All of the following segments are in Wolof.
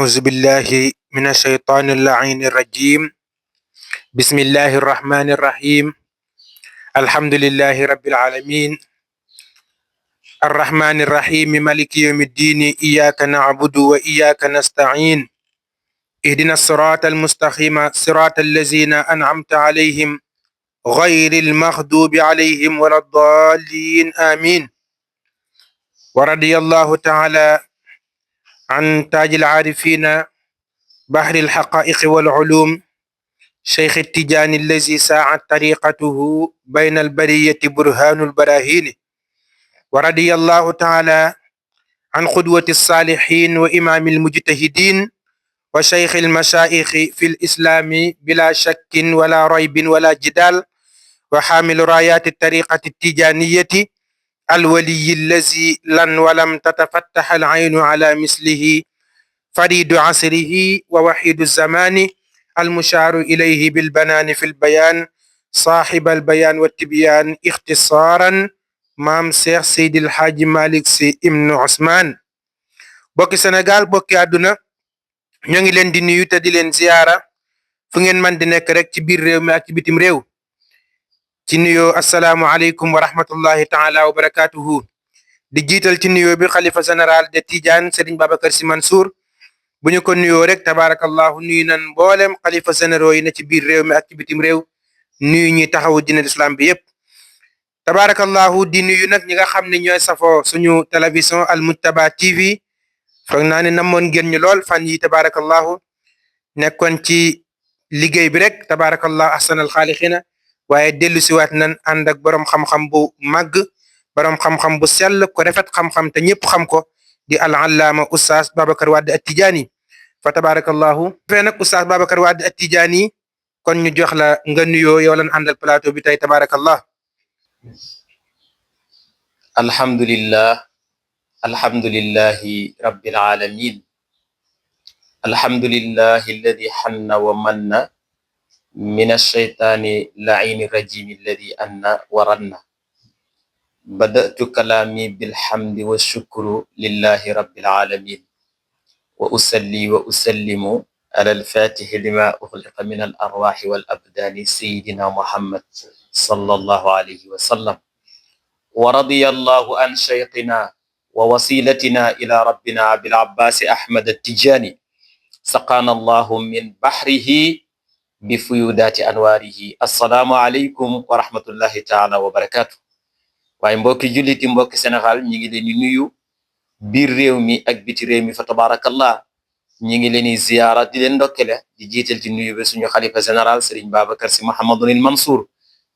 أعوذ بالله من الشيطان اللعين الرجيم. بسم الله الرحمن الرحيم. الحمد لله رب العالمين الرحمن الرحيم مالك يوم الدين إياك نعبد وإياك نستعين اهدنا الصراط المستقيم صراط الذين أنعمت عليهم غير المغضوب عليهم ولا الضالين آمين. ورضي الله تعالى عن تاج العارفين بحر الحقائق والعلوم شيخ التجاني الذي ساعت طريقته بين البرية برهان البراهين. ورضي الله تعالى عن قدوة الصالحين وإمام المجتهدين وشيخ المشايخ في الإسلام بلا شك ولا ريب ولا جدال وحامل رايات الطريقة التجانية الولي الذي لن ولم تتفتح العين على مثله فريد عصره ووحيد الزمان المشار إليه بالبنان في البيان صاحب البيان والتبيان اختصارا maam Cheikh Seydil Hadji Malick Sy Ibn Ousmane. bokki Sénégal bokki àdduna ñoo ngi leen di nuyu te di leen ziyaara fu ngeen man di nekk rek ci biir réew mi ak ci bitim réew ci nuyoo asalaamu aleykum wa rahmatullahi taala wa barakatuhu di jiital ci nuyoo bi xalifa général de Tidiane Serigne Babacar Sy Mansour bu ñu ko nuyoo rek tabarakallahu nuyu nan mboolem xalifa généraux yi ne ci biir réew mi ak ci bitim réew nuyu ñuy taxawu dina l'islam bi yépp tabarakallahu di nuyu nag ñi nga xam ne ñooy safoo suñu télévision Al Mujtaba TV foog naa ne namoon ngeen ñu lool fan yi tabarakallahu nekkoon ci liggéey bi rek tabarakallahu ahsanal xaaliqina waaye dellu siwaat nan ànd ak borom xam-xam bu màgg borom xam-xam bu sell ko rafet xam-xam te ñëpp xam ko di al-allaama oustaz Babacar Wade at-Tidjani fa tabarakallahu fee nag oustaz Babacar Wade at-Tidjani kon ñu jox la nga nuyoo yow lan àndal plateau bi tey tabarakallah. alhamdulillahi rabbil alamin alhamdulillahi alladi hanna wa manna min ash-shaytani la'ini rajim alladi anna wa ranna bada'tu kalami bilhamdi wa shukru lillahi rabbil alamin wa usalli wa usallimu ala al-fatihi lima ukhliqa min al-arwahi wal abdani sayyidina muhammad sallallahu alayhi wa sallam wa radiyallahu an shaykhina wa wasilatina ila rabbina abil abbas ahmad at-tijani saqana allahu min bahrihi bi fuyudati anwarihi. Assalamu alaykum wa rahmatullahi ta'ala wa barakatuh. waaye mbokki julliti mbokki Sénégal ñi ngi leen di nuyu biir réew mi ak biti réew mi fa tabarakallah ñi ngi leen di ziyaara di leen ndokkele di jiital ci nuyu bi suñu xalifa général Serigne Babacar Sy Mouhamadoul Mansour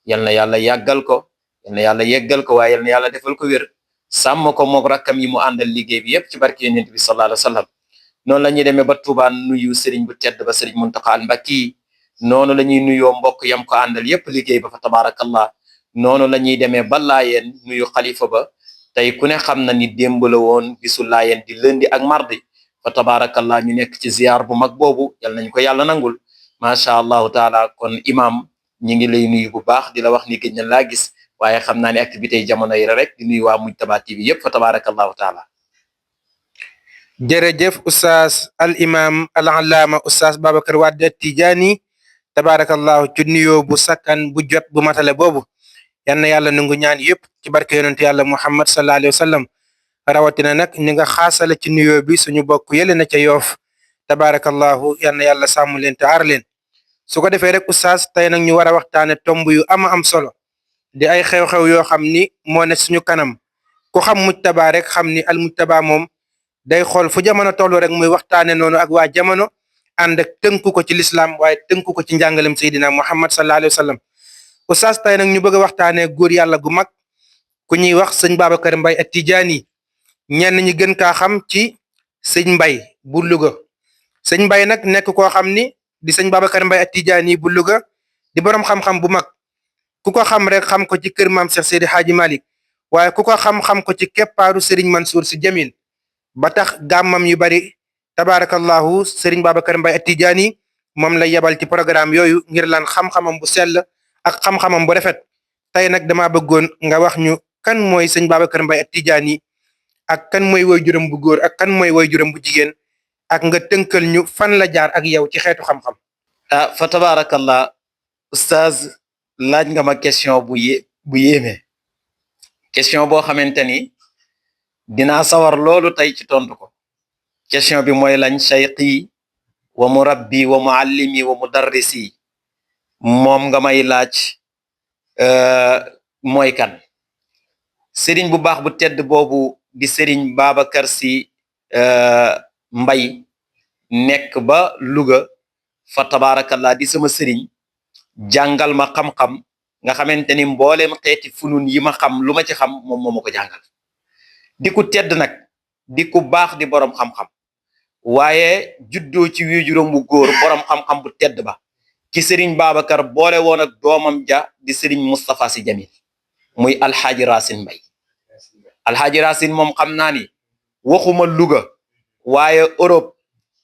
yal na yàlla yàggal ko yal na yàlla yeggal ko waaye yal na yàlla defal ko wér sàmm ko moog rakkam yi mu àndal liggéey bi yépp ci barke Yonent bi sallallahu alayhi wa sallam. noonu la ñuy demee ba Touba nuyu Serigne bu tedd ba Serigne Mountakha al Mbacké noonu la ñuy nuyoo mbokk yam ko àndal yépp liggéey ba fa tabarakallah noonu la ñuy demee ba Laayeen nuyu xalifa ba tey ku ne xam na ni démb la woon bisu Laayeen di lundi ak mardi fa tabarakallah ñu nekk ci ziar bu mag boobu yal nañ ko yàlla nangul macha allahu taala. kon imam ñi ngi lay nuyu bu baax di la wax ni gëj na laa gis waaye xam naa ne activités yi jamono yi rek di nuyu waa Mujtaba TV yépp fa tabarakallahu taala. jërëjëf oustaz al imam al allaama oustaz Babacar Wade at-Tidjani tabarakallahu ci nuyoo bu sakkan bu jot bu matale boobu yal na yàlla nangu ñaan yëpp ci barke yonent yàlla Muhammad sallallahu alayhi wa sallam rawatina nag ñi nga xaasale ci nuyoo bi suñu bokk yële na ca Yoof tabarakallahu yal na yàlla sàmm leen te aar leen. su ko defee rek oustaz tey nag ñu war a waxtaane tomb yu am solo di ay xew-xew yoo xam ni moo ne suñu kanam ku xam Mujtaba rek xam ni al Mujtaba moom day xool fu jamono tollu rek muy waxtaane noonu ak waa jamono ànd ak tënku ko ci lislaam waaye tënku ko ci njàngalem Seydina Muhammad sallallahu alayhi wa sallam. oustaz tey nag ñu bëgg a waxtaanee góor yàlla gu mag ku ñuy wax sëñ Babacar Mbaye at-Tidjani ñenn ñi gën kaa xam ci sëñ Mbaye bu Louga. sëñ Mbaye nag nekk koo xam ni di sëñ Babacar Mbaye at-Tidjani bu Louga di borom xam-xam bu mag ku ko xam rek xam ko ci kër maam Cheikh Seydi Hadji Malick waaye ku ko xam-xam ko ci keppaaru Serigne Mansour Sy Djamil ba tax gàmmam yu bari tabarakallahu Serigne Babacar Mbaye at-Tidjani moom la yebal ci programme yooyu ngir lan xam-xamam bu sell ak xam-xamam bu rafet. tey nag dama bëggoon nga wax ñu kan mooy sëñ Babacar Mbaye at-Tidjani ak kan mooy woy juram bu góor ak kan mooy woy juram bu jigéen ak nga tënkal ñu fan la jaar ak yow ci xeetu xam-xam. fa tabarakallah oustaz, laaj nga ma question bu yéeme, question boo xamante ni dinaa sawar loolu tey ci tontu ko. question bi mooy lañ shayqi wa murabbi wa muallimi wa mudarrisi, moom nga may laaj mooy kan. sëriñ bu baax bu tedd boobu di sëriñ Babacar Sy Mbaye nekk ba Louga, fa tabarakallah di sama sëriñ, jàngal ma xam-xam nga xamante ni mbooleem xeeti funun yi ma xam lu ma ci xam moom moo ma ko jàngal. di ku tedd nag, di ku baax, di borom xam-xam, waaye juddoo ci waajuram bu góor borom xam-xam bu tedd ba ki sëriñ Babacar boole woon ak doomam ja di sëriñ Moustapha Sy Jamil, muy alxaaji Racine Mbaye. alxaaji Racine moom xam naa ni waxuma Louga waaye Europe,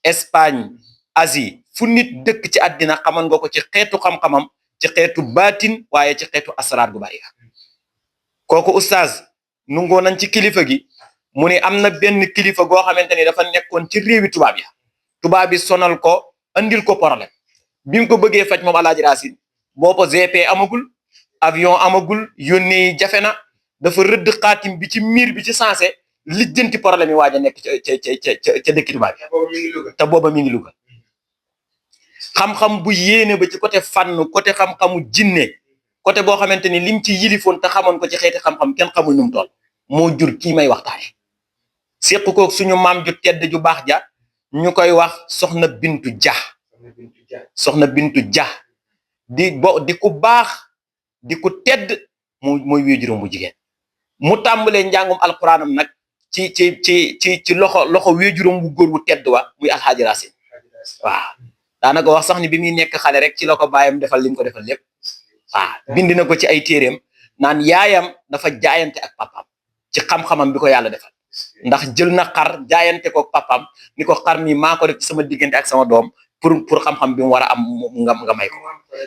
Espagne, Asie, fu nit dëkk ci àddina xaman nga ko ci xeetu xam-xamam, ci xeetu baatin, waaye ci xeetu asraar gu bari. kooku oustaz nungoo nañ ci kilifa gi mu ne am na benn kilifa goo xamante ni dafa nekkoon ci réewi tubaab ya, tubaab bi sonal ko, andil ko problème. bi mu ko bëggee faj moom alxaaji Racine, boobu GP amagul, avion amagul, yónnee jafe na, dafa rëdd xaatim bi ci miir bi ci sensé lijjanti problème yi waaj a nekk ca dëkki tubaab yi, te booba mi ngi Louga. xam-xam bu yéene ba ci côté fànn, côté xam-xamu jinne, côté boo xamante ni lim ci yilifoon te xamoon ko ci xeeti xam-xam kenn xamul nu mu toll, moo jur kii may waxtaane. séq koog suñu maam ju tedd ju baax ja ñu koy wax soxna Bintu Dia. soxna Bintu Dia di ku baax, di ku tedd, mooy waajuram bu jigéen. mu tàmbalee njàngum alquranam nag ci loxo waajuram bu góor bu tedd wa muy alxaaji Racine. waaw daanaka wax sax ni bi muy nekk xale rek ci la ko baayam defal li mu ko defal lépp. waaw bind na ko ci ay téeréem naan yaayam dafa jaayante ak papaam ci xam-xamam bi ko yàlla defal, ndax jël na xar jaayante ko papaam ni ko xar mi maa ko def ci sama diggante ak sama doom pour xam-xam bi mu war a am nga may ko.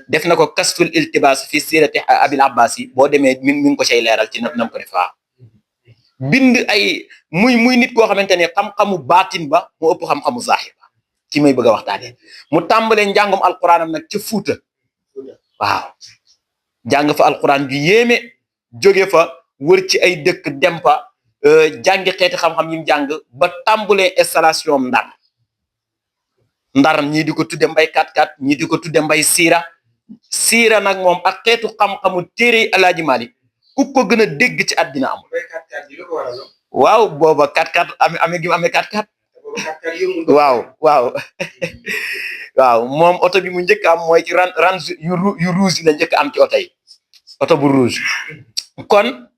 def na ko kasful iltibas fi sirati abil abbas yi, boo demee mi ngi ko cay leeral ci nam ko def. waaw bind ay muy nit koo xamante ne xam-xamu baatin ba mu ëpp xam-xamu zahir ba ki may bëgg a waxtaanee. mu tàmbalee njàngum alquranam nag ca Fuuta. waaw jàng fa alquran ju yéeme, jóge fa wër ci ay dëkk dem fa jàngi xeeti xam-xam yi mu jàng ba tàmbalee installation am ndar ñii di ko tudde mbay 4-4, ñii di ko tudde mbay siira nag moom ak xeetu xam-xamu téere Alaaji Malik ku ko gën a dégg ci àddina amul. waaw booba 4-4 amee gi mu amee 4-4. waaw waaw moom oto bi mu njëkk am mooy ci range yu rouge la njëkk am ci oto yi, oto bu rouge. kon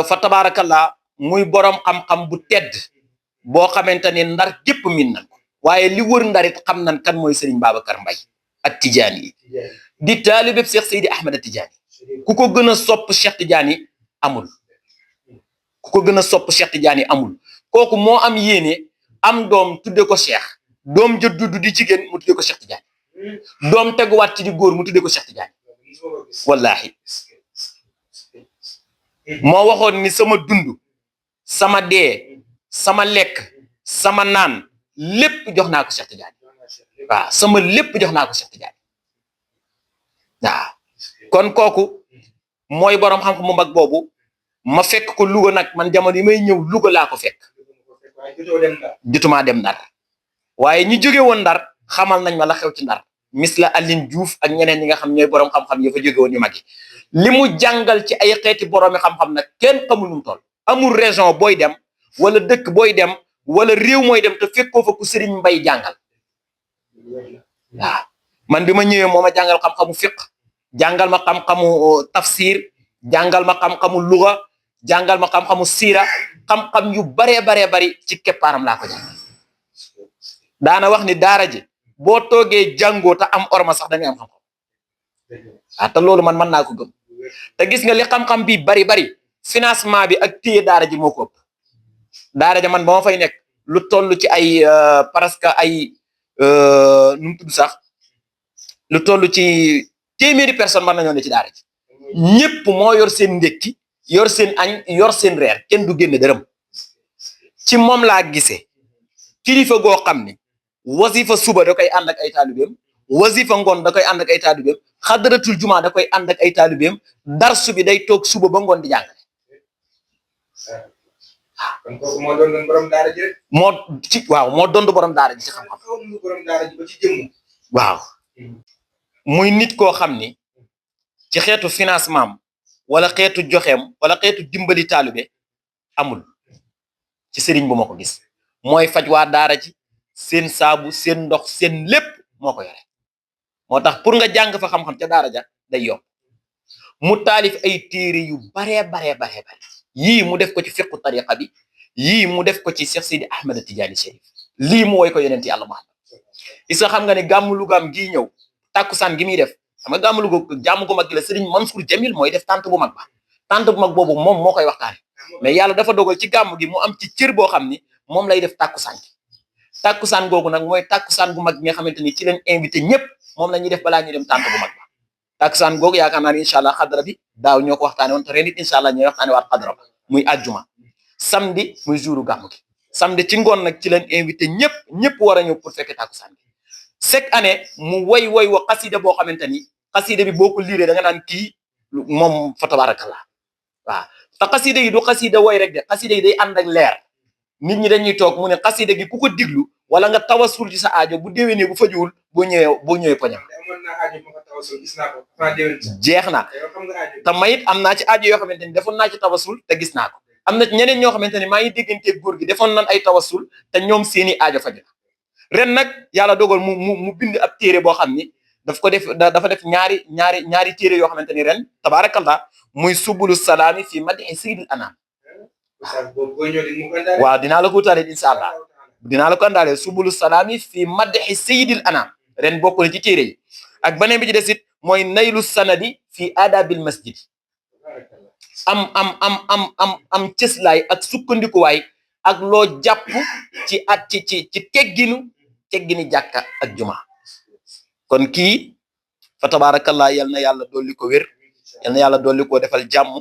fa tabarakallah muy borom xam-xam bu tedd boo xamante ni ndar gépp min nañ ko, waaye li wër ndarit xam nañ kan mooy Serigne Babacar Mbaye ak Tidiane yi di taalibeb Cheikh Seydi Ahmed Tidiane. ku ko gën a sopp Cheikh Tidiane yi amul, ku ko gën a sopp Cheikh Tidiane yi amul. kooku moo am yéene am doom tudde ko Cheikh, doom ja dudd di jigéen mu tudde ko Cheikh Tidiane, doom teguwaat ci di góor mu tudde ko Cheikh Tidiane. wallahi moo waxoon ni sama dund, sama dee, sama lekk, sama naan lépp jox naa ko Cheikh Tidiane. waaw sama lépp jox naa ko Cheikh Tidiane. waaw kon kooku mooy borom xam-xam mu mag boobu. ma fekk ko Louga nag, man jamono yi may ñëw Louga laa ko fekk. jotumaa dem Ndar, waaye ñi jóge woon Ndar xamal nañ ma la xew ci Ndar, misla Aline Diouf ak ñeneen ñi nga xam ñooy borom xam-xam yi fa jóge woon yu mag yi. li mu jàngal ci ay xeeti boroomi xam-xam nag kenn xamul nu mu toll. amul région booy dem wala dëkk booy dem wala réew mooy dem te fekkoo fa ku Serigne Mbaye jàngal. waaw man bi ma ñëwee moo ma jàngal xam-xamu fiqh, jàngal ma xam-xamu tafsir, jàngal ma xam-xamu luga, jàngal ma xam-xamu siira, xam-xam yu baree bari ci keppaaram laa ko jàngal. daana wax ni daara ji boo toogee jàngoo te am orma sax da ngay am xam-xam. waaw te loolu man mën naa ko gëm. te gis nga li xam-xam bi bari financement bi ak téye daara ji moo ko ëpp. daara ji man ba ma fay nekk lu toll ci ay presque ay nu mu tudd sax lu toll ci téeméeri personne mën nañoo ne ci daara ji. ñëpp moo yor seen ndékki, yor seen añ, yor seen reer, kenn du génne dërëm. ci moom laa gisee kilifa goo xam ni wasifa suba da koy ànd ak ay taalibeem wasifa ngoon da koy ànd ak ay taalibeem xadaratul juma da koy ànd ak ay taalibeem darsu bi day toog suba ba ngoon di jàngale. kon kooku moo doon borom daara ji rek. moo doon borom daara ji ci xam-xam. borom daara ji ba ci jëmm. waaw muy nit koo xam ni ci xeetu financement wala xeetu joxeem wala xeetu dimbali taalibe amul ci sëriñ bu ma ko gis mooy faj waa daara ji seen saabu seen ndox seen lépp moo ko yore moo tax pour nga jàng fa xam-xam ca daara ja day yomb mu taalif ay téere yu baree bare yii mu def ko ci fiqu tariqa bi yii mu def ko ci Cheikh Sidi Ahmed Tidiane Chérif lii mu woy ko yonent yàlla Muhammad isa xam nga ne gàmmu Lugaam gii ñëw tàkkusaan gi muy def xam nga gàmmu Luga jàmm gu mag gi la Serigne Mansour Jamil mooy def tànt bu mag ba tànt bu mag boobu moom moo koy waxtaane mais yàlla dafa dogal ci gàmmu gi mu am ci cër boo xam ni moom lay def tàkkusaan gi tàkkusaan googu nag mooy tàkkusaan gu mag gi nga xamante ni ci leen invité ñëpp moom la ñuy def balaa ñuy dem tànt bu mag ba tàkkusaan googu yaakaar naa ne incha allah xadra bi daaw ñoo ko waxtaane woon te ren it incha allah ñooy waxtaane waat xadra ba muy àjjuma samedi muy jouru gàmmu gi samedi ci ngoon nag ci leen invité ñëpp war a ñëw pour fekke tàkkusaan gi chaque année mu woy wa xasida boo xamante ni xasida bi boo ko liiree da nga naan kii moom fa tabarakallah waaw te xasida yi du xasida woy rek de xasida yi day ànd ak leer nit ñi dañuy toog mu ne xasida gi ku ko diglu wala nga tawasul ci sa aajo bu déwénee bu fajuwul boo ñëwee poñam jeex na te mayit am naa ci aajo yoo xamante ni defoon naa ci tawasul te gis naa ko am na ñeneen ñoo xamante ni maa ngi dégganteeg góor gi defoon nan ay tawasul te ñoom seeni aajo faju na ren nag yàlla dogal mu bind ab téere boo xam ni dafa def ñaari téere yoo xamante ni ren tabaarakallah muy subulu salaami fi madhi sayyidil anam waaw dinaa la ko wutaale incha allah dinaa la ko àndaale subulu salaami fi madhi sayyidil anam ren bokk na ci téere yi ak beneen bi ci des it mooy naylu sanadi fi adabil masjid am cëslaay ak sukkandikuwaay ak loo jàpp ci teggini jàkka ak juma kon kii fa tabarakallah yal na yàlla dolli ko wér yal na yàlla dolli ko defal jàmm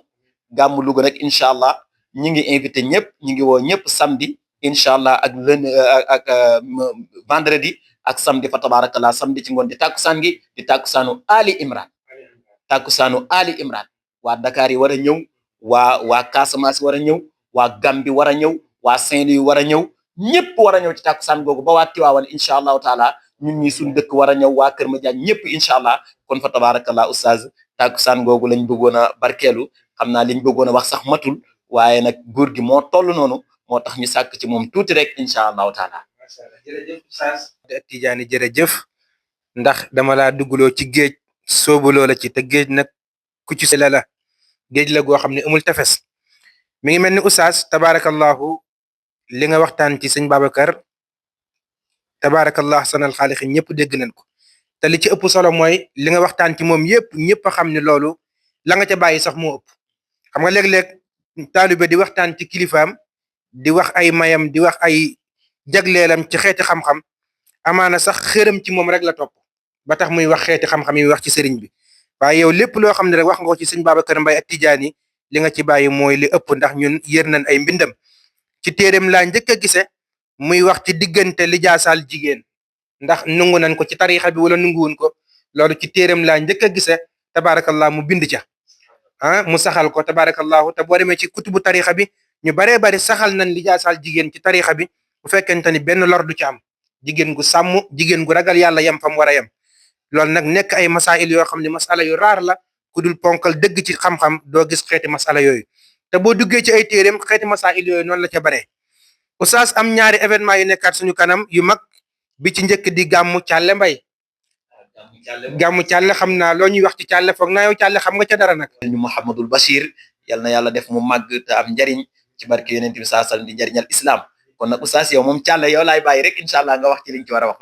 gàmmu Louga rek incha allah ñi ngi invité ñëpp ñi ngi woo ñëpp samedi incha allah ak vendredi ak samedi fa tabarakallah samedi ci ngoon di tàkkusaan gi di tàkkusaanu Ali Imran waa Dakar yi war a ñëw waa Casamance war a ñëw waa Gambi war a ñëw waa Saint-Louis war a ñëw ñëpp war a ñëw ci tàkkusaan googu ba waa Tiwaawan incha allahu taala ñun ñi suñ dëkk war a ñëw waa Kër Madiagne ñëpp incha allah kon fa tabarakallah oustaz tàkkusaan googu lañ bëggoon a barkeelu xam naa liñ bëggoon a wax sax matul waaye nag góor gi moo toll noonu moo tax ñu sàkk ci moom tuuti rek incha allahu taala. jërëjëf oustaz Tidiane jërëjëf ndax dama laa duggloo ci géej soobuloo la ci te géej nag ku ci la géej la goo xam ne amul tefes mi ngi mel ni oustaz tabarakallahu li nga waxtaan ci sëñ Babacar tabarakallah sanal xaalixi ñëpp dégg nañ ko te li ci ëpp solo mooy li nga waxtaan ci moom ñëpp a xam ne loolu la nga ca bàyyi sax moo ëpp xam nga léeg-léeg taalibe di waxtaan ci kilifaam di wax ay mayam di wax ay jagleelam ci xeeti xam-xam amaana sax xëram ci moom rek la topp ba tax muy wax xeeti xam-xam yi wax ci sëriñ bi waaye yow lépp loo xam ne rek wax nga ko ci sëñ Babacar Mbaye ak Tidiane li nga ci bàyyi mooy li ëpp ndax ñun yër nañ ay mbindam ci téereem laa njëkk a gise muy wax ci diggante lijaasaal jigéen ndax nungu nañ ko ci tarixa bi wala nunguwun ko loolu ci téereem laa njëkk a gise tabarakallah mu bind ca mu saxal ko tabarakallahu te boo demee ci kutubu tarixa bi ñu baree bari saxal nañ lijaasaal jigéen ci tarixa bi bu fekkente ni benn lor du ci am jigéen gu sàmm jigéen gu ragal yàlla yem fam war a yem loolu nag nekk ay masail yoo xam ne masala yu raar la ku dul ponkal dëgg ci xam-xam doo gis xeeti masala yooyu te boo duggee ci ay téereem xeeti masail yooyu noonu la ca bare oustaz am ñaari événement yu nekkaat suñu kanam yu mag bi ci njëkk di gàmmu Càlle Mbay gàmmu Càlle xam naa loo ñuy wax ci Càlle foog naa yow Càlle xam nga ca dara nag ñu Mouhamadul Bachir yal na yàlla def mu màgg te am njariñ ci barke yonent bi sallallahu alayhi wasallam di njariñal islam kon nag oustaz yow moom Càlle yow laay bàyyi rek incha allah nga wax ci liñ ci war a wax